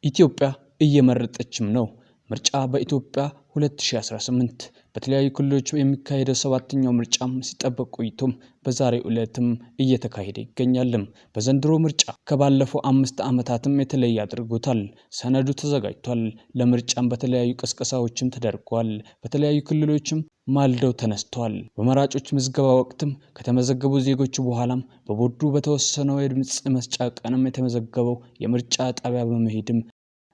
ኢትዮጵያ እየመረጠችም ነው። ምርጫ በኢትዮጵያ 2018 በተለያዩ ክልሎች የሚካሄደው ሰባተኛው ምርጫም ሲጠበቅ ቆይቶም በዛሬው ዕለትም እየተካሄደ ይገኛል። በዘንድሮ ምርጫ ከባለፈው 5 ዓመታትም የተለየ አድርጎታል። ሰነዱ ተዘጋጅቷል። ለምርጫም በተለያዩ ቅስቀሳዎችም ተደርጓል። በተለያዩ ክልሎችም ማልደው ተነስተዋል። በመራጮች ምዝገባ ወቅትም ከተመዘገቡ ዜጎች በኋላም በቦርዱ በተወሰነው የድምጽ መስጫ ቀንም የተመዘገበው የምርጫ ጣቢያ በመሄድም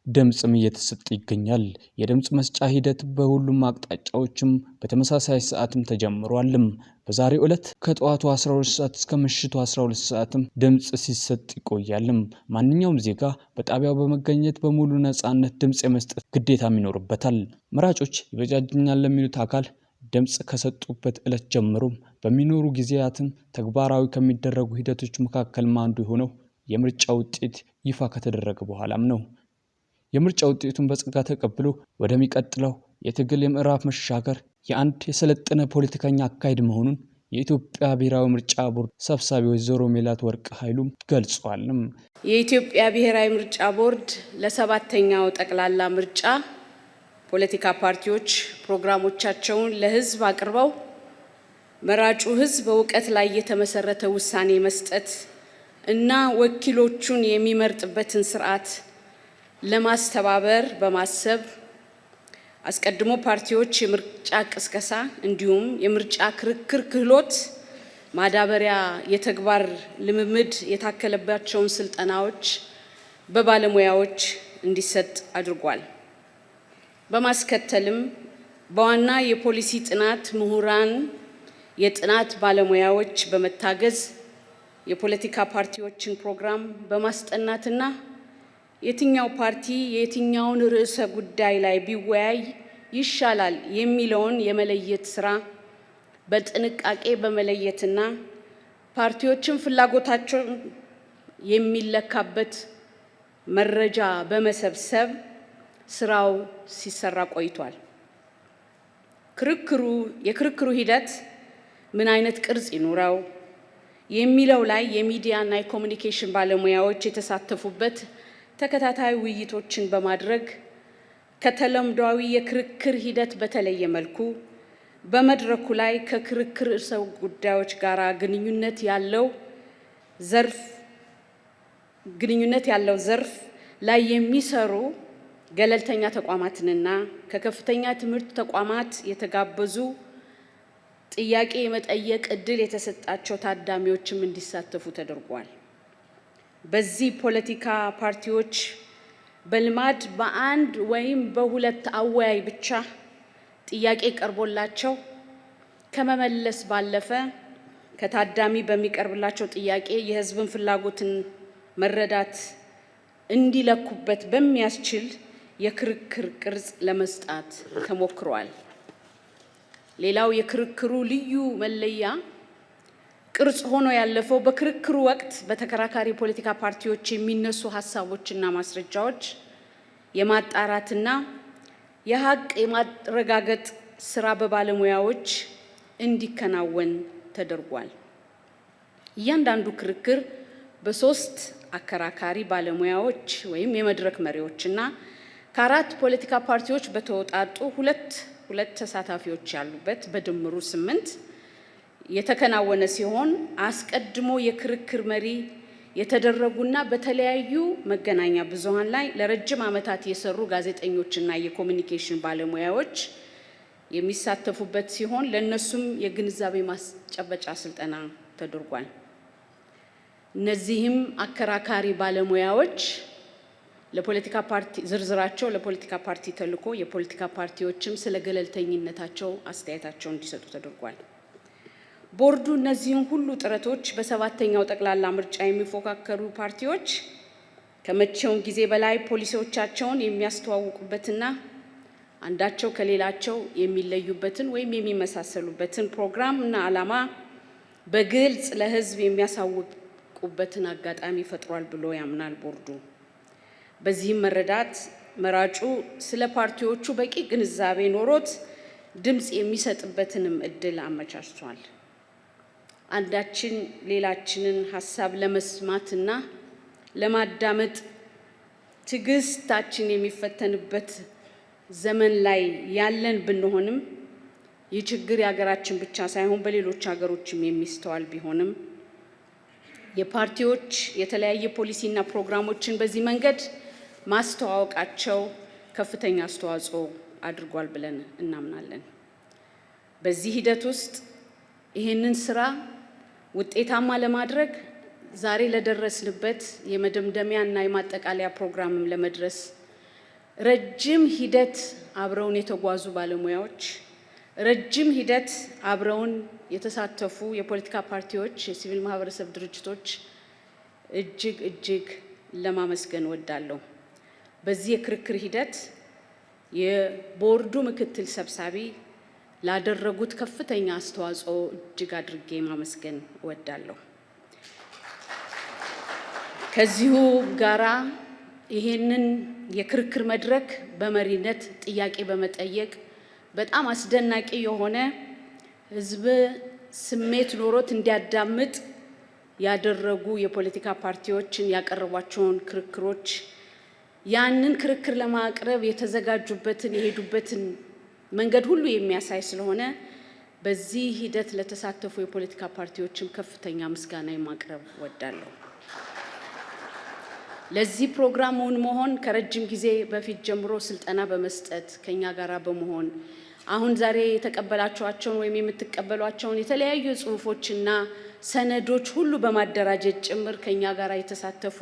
ድምጽም እየተሰጠ ይገኛል። የድምጽ መስጫ ሂደት በሁሉም አቅጣጫዎችም በተመሳሳይ ሰዓትም ተጀምሯል። በዛሬው ዕለት ከጠዋቱ 12 ሰዓት እስከ ምሽቱ 12 ሰዓትም ድምጽ ሲሰጥ ይቆያል። ማንኛውም ዜጋ በጣቢያው በመገኘት በሙሉ ነፃነት ድምጽ የመስጠት ግዴታም ይኖርበታል። መራጮች ይበጃጅኛል ለሚሉት አካል ድምጽ ከሰጡበት ዕለት ጀምሮ በሚኖሩ ጊዜያትን ተግባራዊ ከሚደረጉ ሂደቶች መካከል አንዱ የሆነው የምርጫ ውጤት ይፋ ከተደረገ በኋላም ነው። የምርጫ ውጤቱን በጸጋ ተቀብሎ ወደሚቀጥለው የትግል ምዕራፍ መሻገር የአንድ የሰለጠነ ፖለቲከኛ አካሄድ መሆኑን የኢትዮጵያ ብሔራዊ ምርጫ ቦርድ ሰብሳቢ ወይዘሮ ሜላትወርቅ ኃይሉ ገልጸዋል። የኢትዮጵያ ብሔራዊ ምርጫ ቦርድ ለሰባተኛው ጠቅላላ ምርጫ ፖለቲካ ፓርቲዎች ፕሮግራሞቻቸውን ለሕዝብ አቅርበው መራጩ ሕዝብ በእውቀት ላይ የተመሰረተ ውሳኔ መስጠት እና ወኪሎቹን የሚመርጥበትን ስርዓት ለማስተባበር በማሰብ አስቀድሞ ፓርቲዎች የምርጫ ቅስቀሳ እንዲሁም የምርጫ ክርክር ክህሎት ማዳበሪያ የተግባር ልምምድ የታከለባቸውን ስልጠናዎች በባለሙያዎች እንዲሰጥ አድርጓል። በማስከተልም በዋና የፖሊሲ ጥናት ምሁራን የጥናት ባለሙያዎች በመታገዝ የፖለቲካ ፓርቲዎችን ፕሮግራም በማስጠናትና የትኛው ፓርቲ የትኛውን ርዕሰ ጉዳይ ላይ ቢወያይ ይሻላል የሚለውን የመለየት ስራ በጥንቃቄ በመለየትና ፓርቲዎችን ፍላጎታቸው የሚለካበት መረጃ በመሰብሰብ ስራው ሲሰራ ቆይቷል። የክርክሩ ሂደት ምን አይነት ቅርጽ ይኖረው የሚለው ላይ የሚዲያና የኮሙኒኬሽን ባለሙያዎች የተሳተፉበት ተከታታይ ውይይቶችን በማድረግ ከተለምዷዊ የክርክር ሂደት በተለየ መልኩ በመድረኩ ላይ ከክርክር ርዕሰ ጉዳዮች ጋር ግንኙነት ያለው ዘርፍ ላይ የሚሰሩ ገለልተኛ ተቋማትንና ከከፍተኛ ትምህርት ተቋማት የተጋበዙ ጥያቄ የመጠየቅ እድል የተሰጣቸው ታዳሚዎችም እንዲሳተፉ ተደርጓል። በዚህ ፖለቲካ ፓርቲዎች በልማድ በአንድ ወይም በሁለት አወያይ ብቻ ጥያቄ ቀርቦላቸው ከመመለስ ባለፈ ከታዳሚ በሚቀርብላቸው ጥያቄ የሕዝብን ፍላጎትን መረዳት እንዲለኩበት በሚያስችል የክርክር ቅርጽ ለመስጣት ተሞክሯል። ሌላው የክርክሩ ልዩ መለያ ቅርጽ ሆኖ ያለፈው በክርክሩ ወቅት በተከራካሪ ፖለቲካ ፓርቲዎች የሚነሱ ሀሳቦችና ማስረጃዎች የማጣራትና የሀቅ የማረጋገጥ ስራ በባለሙያዎች እንዲከናወን ተደርጓል። እያንዳንዱ ክርክር በሶስት አከራካሪ ባለሙያዎች ወይም የመድረክ መሪዎችና ከአራት ፖለቲካ ፓርቲዎች በተወጣጡ ሁለት ተሳታፊዎች ያሉበት በድምሩ 8 የተከናወነ ሲሆን አስቀድሞ የክርክር መሪ የተደረጉና በተለያዩ መገናኛ ብዙሃን ላይ ለረጅም ዓመታት የሰሩ ጋዜጠኞችና የኮሙኒኬሽን ባለሙያዎች የሚሳተፉበት ሲሆን ለነሱም የግንዛቤ ማስጨበጫ ስልጠና ተደርጓል። እነዚህም አከራካሪ ባለሙያዎች ለፖለቲካ ፓርቲ ዝርዝራቸው ለፖለቲካ ፓርቲ ተልኮ የፖለቲካ ፓርቲዎችም ስለ ገለልተኝነታቸው አስተያየታቸውን እንዲሰጡ ተደርጓል። ቦርዱ እነዚህን ሁሉ ጥረቶች በሰባተኛው ጠቅላላ ምርጫ የሚፎካከሩ ፓርቲዎች ከመቼውም ጊዜ በላይ ፖሊሲዎቻቸውን የሚያስተዋውቁበትና አንዳቸው ከሌላቸው የሚለዩበትን ወይም የሚመሳሰሉበትን ፕሮግራም እና ዓላማ በግልጽ ለሕዝብ የሚያሳውቁበትን አጋጣሚ ፈጥሯል ብሎ ያምናል ቦርዱ። በዚህም መረዳት መራጩ ስለ ፓርቲዎቹ በቂ ግንዛቤ ኖሮት ድምጽ የሚሰጥበትንም እድል አመቻችቷል። አንዳችን ሌላችንን ሀሳብ ለመስማትና ለማዳመጥ ትዕግስታችን የሚፈተንበት ዘመን ላይ ያለን ብንሆንም ይህ ችግር የሀገራችን ብቻ ሳይሆን በሌሎች ሀገሮችም የሚስተዋል ቢሆንም የፓርቲዎች የተለያየ ፖሊሲና ፕሮግራሞችን በዚህ መንገድ ማስተዋወቃቸው ከፍተኛ አስተዋጽኦ አድርጓል ብለን እናምናለን። በዚህ ሂደት ውስጥ ይህንን ስራ ውጤታማ ለማድረግ ዛሬ ለደረስንበት የመደምደሚያና የማጠቃለያ ፕሮግራምም ለመድረስ ረጅም ሂደት አብረውን የተጓዙ ባለሙያዎች፣ ረጅም ሂደት አብረውን የተሳተፉ የፖለቲካ ፓርቲዎች፣ የሲቪል ማህበረሰብ ድርጅቶች እጅግ ለማመስገን እወዳለሁ። በዚህ የክርክር ሂደት የቦርዱ ምክትል ሰብሳቢ ላደረጉት ከፍተኛ አስተዋጽኦ እጅግ አድርጌ ማመስገን እወዳለሁ። ከዚሁ ጋራ ይሄንን የክርክር መድረክ በመሪነት ጥያቄ በመጠየቅ በጣም አስደናቂ የሆነ ህዝብ ስሜት ኖሮት እንዲያዳምጥ ያደረጉ የፖለቲካ ፓርቲዎችን ያቀረቧቸውን ክርክሮች ያንን ክርክር ለማቅረብ የተዘጋጁበትን የሄዱበትን መንገድ ሁሉ የሚያሳይ ስለሆነ በዚህ ሂደት ለተሳተፉ የፖለቲካ ፓርቲዎችም ከፍተኛ ምስጋና ማቅረብ እወዳለሁ። ለዚህ ፕሮግራም መሆን ከረጅም ጊዜ በፊት ጀምሮ ስልጠና በመስጠት ከኛ ጋራ በመሆን አሁን ዛሬ የተቀበላችኋቸውን ወይም የምትቀበሏቸውን የተለያዩ ጽሁፎችና ሰነዶች ሁሉ በማደራጀት ጭምር ከኛ ጋራ የተሳተፉ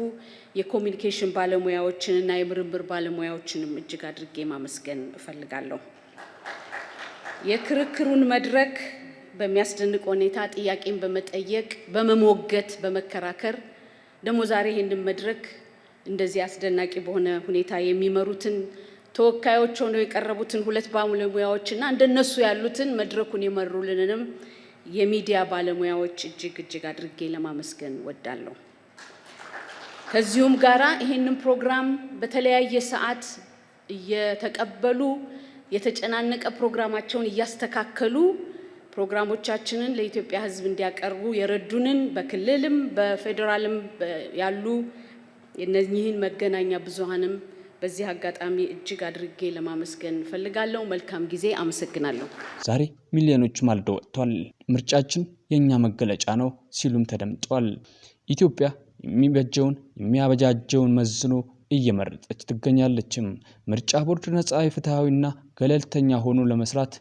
የኮሚኒኬሽን ባለሙያዎችንና የምርምር ባለሙያዎችንም እጅግ አድርጌ ማመስገን እፈልጋለሁ። የክርክሩን መድረክ በሚያስደንቅ ሁኔታ ጥያቄን በመጠየቅ በመሞገት በመከራከር ደግሞ ዛሬ ይህንን መድረክ እንደዚህ አስደናቂ በሆነ ሁኔታ የሚመሩትን ተወካዮች ሆነው የቀረቡትን ሁለት ባለሙያዎችና እንደነሱ ያሉትን መድረኩን የመሩልንንም የሚዲያ ባለሙያዎች እጅግ አድርጌ ለማመስገን ወዳለሁ። ከዚሁም ጋራ ይህንን ፕሮግራም በተለያየ ሰዓት እየተቀበሉ የተጨናነቀ ፕሮግራማቸውን እያስተካከሉ ፕሮግራሞቻችንን ለኢትዮጵያ ሕዝብ እንዲያቀርቡ የረዱንን በክልልም በፌዴራልም ያሉ የነኚህን መገናኛ ብዙሃንም በዚህ አጋጣሚ እጅግ አድርጌ ለማመስገን ፈልጋለሁ። መልካም ጊዜ። አመሰግናለሁ። ዛሬ ሚሊዮኖች ማልደው ወጥቷል። ምርጫችን የኛ መገለጫ ነው ሲሉም ተደምጧል። ኢትዮጵያ የሚበጀውን የሚያበጃጀውን መዝኖ እየመረጠች ትገኛለችም። ምርጫ ቦርድ ነፃ፣ ፍትሃዊና ገለልተኛ ሆኖ ለመስራት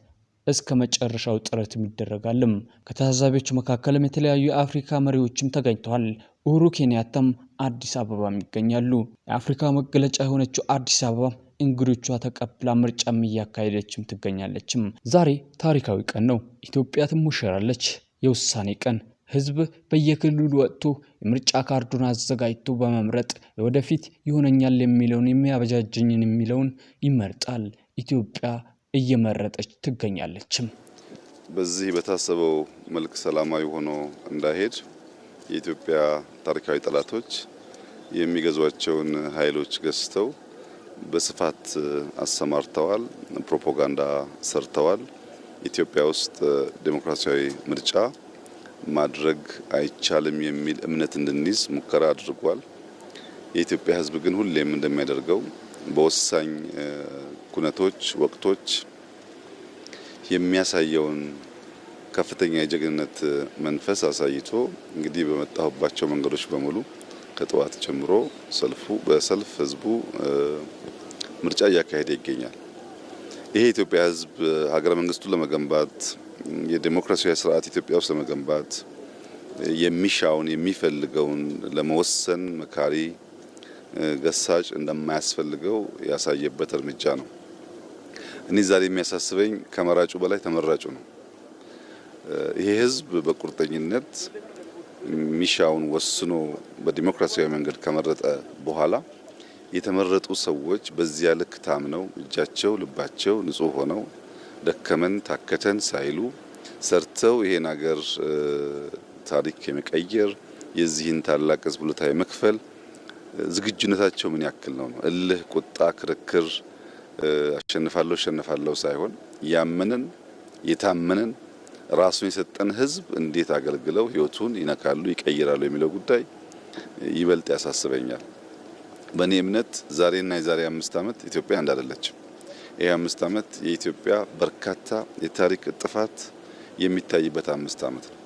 እስከ መጨረሻው ጥረት ይደረጋልም። ከታዛቢዎች መካከልም የተለያዩ የአፍሪካ መሪዎችም ተገኝተዋል። ኡሁሩ ኬንያታም አዲስ አበባ ይገኛሉ። የአፍሪካ መገለጫ የሆነችው አዲስ አበባ እንግዶቿ ተቀብላ ምርጫም እያካሄደችም ትገኛለችም። ዛሬ ታሪካዊ ቀን ነው። ኢትዮጵያ ትሞሸራለች። የውሳኔ ቀን። ህዝብ በየክልሉ ወጥቶ የምርጫ ካርዱን አዘጋጅቶ በመምረጥ ወደፊት ይሆነኛል የሚለውን የሚያበጃጀኝን የሚለውን ይመርጣል። ኢትዮጵያ እየመረጠች ትገኛለችም። በዚህ በታሰበው መልክ ሰላማዊ ሆኖ እንዳይሄድ የኢትዮጵያ ታሪካዊ ጠላቶች የሚገዟቸውን ኃይሎች ገዝተው በስፋት አሰማርተዋል፣ ፕሮፓጋንዳ ሰርተዋል። ኢትዮጵያ ውስጥ ዴሞክራሲያዊ ምርጫ ማድረግ አይቻልም የሚል እምነት እንድንይዝ ሙከራ አድርጓል። የኢትዮጵያ ሕዝብ ግን ሁሌም እንደሚያደርገው በወሳኝ ኩነቶች፣ ወቅቶች የሚያሳየውን ከፍተኛ የጀግንነት መንፈስ አሳይቶ እንግዲህ በመጣሁባቸው መንገዶች በሙሉ ከጠዋት ጀምሮ በሰልፍ ህዝቡ ምርጫ እያካሄደ ይገኛል። ይሄ የኢትዮጵያ ሕዝብ ሀገረ መንግስቱን ለመገንባት የዲሞክራሲያዊ ስርዓት ኢትዮጵያ ውስጥ ለመገንባት የሚሻውን የሚፈልገውን ለመወሰን መካሪ ገሳጭ እንደማያስፈልገው ያሳየበት እርምጃ ነው። እኔ ዛሬ የሚያሳስበኝ ከመራጩ በላይ ተመራጩ ነው። ይሄ ህዝብ በቁርጠኝነት ሚሻውን ወስኖ በዲሞክራሲያዊ መንገድ ከመረጠ በኋላ የተመረጡ ሰዎች በዚያ ልክ ታምነው እጃቸው ልባቸው ንጹህ ሆነው ደከመን ታከተን ሳይሉ ሰርተው ይሄን ሀገር ታሪክ የመቀየር የዚህን ታላቅ ህዝብ ውለታ የመክፈል ዝግጁነታቸው ምን ያክል ነው? እልህ፣ ቁጣ፣ ክርክር አሸንፋለሁ ሳይሆን ያመንን የታመንን ራሱን የሰጠን ህዝብ እንዴት አገልግለው ህይወቱን ይነካሉ፣ ይቀይራሉ የሚለው ጉዳይ ይበልጥ ያሳስበኛል። በእኔ እምነት ዛሬና የዛሬ 5 ዓመት ኢትዮጵያ አንድ አይደለችም። ይህ 5 ዓመት የኢትዮጵያ በርካታ የታሪክ እጥፋት የሚታይበት 5 ዓመት ነው።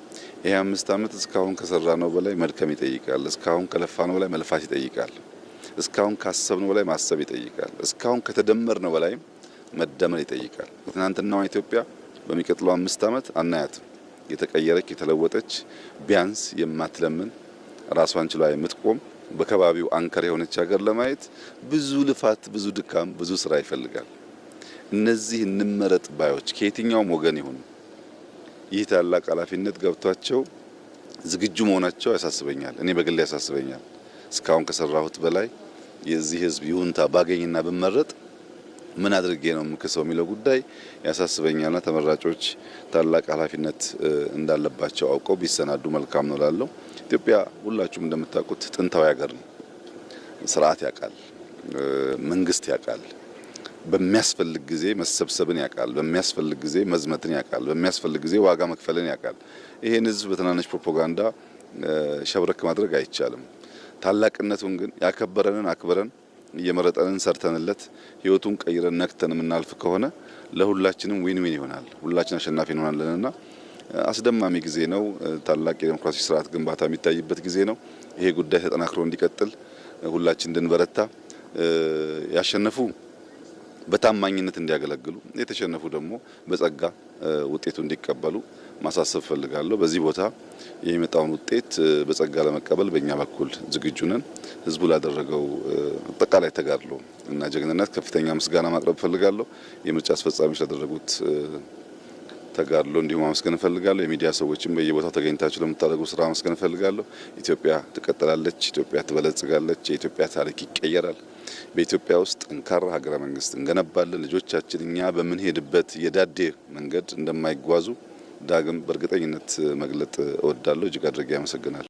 ይህ 5 ዓመት እስካሁን ከሰራነው በላይ መድከም ይጠይቃል። እስካሁን ከለፋነው በላይ መልፋት ይጠይቃል። እስካሁን ካሰብነው በላይ ማሰብ ይጠይቃል። እስካሁን ከተደመርነው በላይ መደመር ይጠይቃል። የትናንትናዋ ኢትዮጵያ በሚቀጥለው 5 ዓመት አናያትም። የተቀየረች የተለወጠች ቢያንስ የማትለምን ራሷን ችላ የምትቆም በከባቢው አንከር የሆነች ሀገር ለማየት ብዙ ልፋት፣ ብዙ ድካም፣ ብዙ ስራ ይፈልጋል። እነዚህ እንመረጥ ባዮች ከየትኛውም ወገን ይሁኑ ይህ ታላቅ ኃላፊነት ገብቷቸው ዝግጁ መሆናቸው ያሳስበኛል። እኔ በግል ያሳስበኛል። እስካሁን ከሰራሁት በላይ የዚህ ህዝብ ይሁንታ ባገኝና ብመረጥ ምን አድርጌ ነው የምከሰው የሚለው ጉዳይ ያሳስበኛልና ተመራጮች ታላቅ ኃላፊነት እንዳለባቸው አውቀው ቢሰናዱ መልካም ነው ላለው። ኢትዮጵያ ሁላችሁም እንደምታውቁት ጥንታዊ ሀገር ነው። ስርዓት ያውቃል፣ መንግስት ያውቃል፣ በሚያስፈልግ ጊዜ መሰብሰብን ያውቃል፣ በሚያስፈልግ ጊዜ መዝመትን ያውቃል፣ በሚያስፈልግ ጊዜ ዋጋ መክፈልን ያውቃል። ይሄን ህዝብ በትናንሽ ፕሮፓጋንዳ ሸብረክ ማድረግ አይቻልም። ታላቅነቱን ግን ያከበረንን አክብረን እየመረጠንን ሰርተንለት ህይወቱን ቀይረን ነክተን የምናልፍ ከሆነ ለሁላችንም ዊን ዊን ይሆናል። ሁላችን አሸናፊ እንሆናለንና አስደማሚ ጊዜ ነው። ታላቅ የዲሞክራሲ ስርዓት ግንባታ የሚታይበት ጊዜ ነው። ይሄ ጉዳይ ተጠናክሮ እንዲቀጥል ሁላችን እንድንበረታ፣ ያሸነፉ በታማኝነት እንዲያገለግሉ፣ የተሸነፉ ደግሞ በጸጋ ውጤቱ እንዲቀበሉ ማሳሰብ ፈልጋለሁ። በዚህ ቦታ የሚመጣውን ውጤት በጸጋ ለመቀበል በእኛ በኩል ዝግጁ ነን። ህዝቡ ላደረገው አጠቃላይ ተጋድሎ እና ጀግንነት ከፍተኛ ምስጋና ማቅረብ ፈልጋለሁ። የምርጫ አስፈጻሚዎች ላደረጉት ተጋድሎ እንዲሁም ማመስገን ፈልጋለሁ። የሚዲያ ሰዎችም በየቦታው ተገኝታችሁ ለምታደርጉ ስራ ማመስገን ፈልጋለሁ። ኢትዮጵያ ትቀጥላለች፣ ኢትዮጵያ ትበለጽጋለች፣ የኢትዮጵያ ታሪክ ይቀየራል። በኢትዮጵያ ውስጥ ጠንካራ ሀገረ መንግስት እንገነባለን። ልጆቻችን እኛ በምንሄድበት የዳዴ መንገድ እንደማይጓዙ ዳግም በእርግጠኝነት መግለጥ እወዳለሁ። እጅግ አድርጌ አመሰግናለሁ።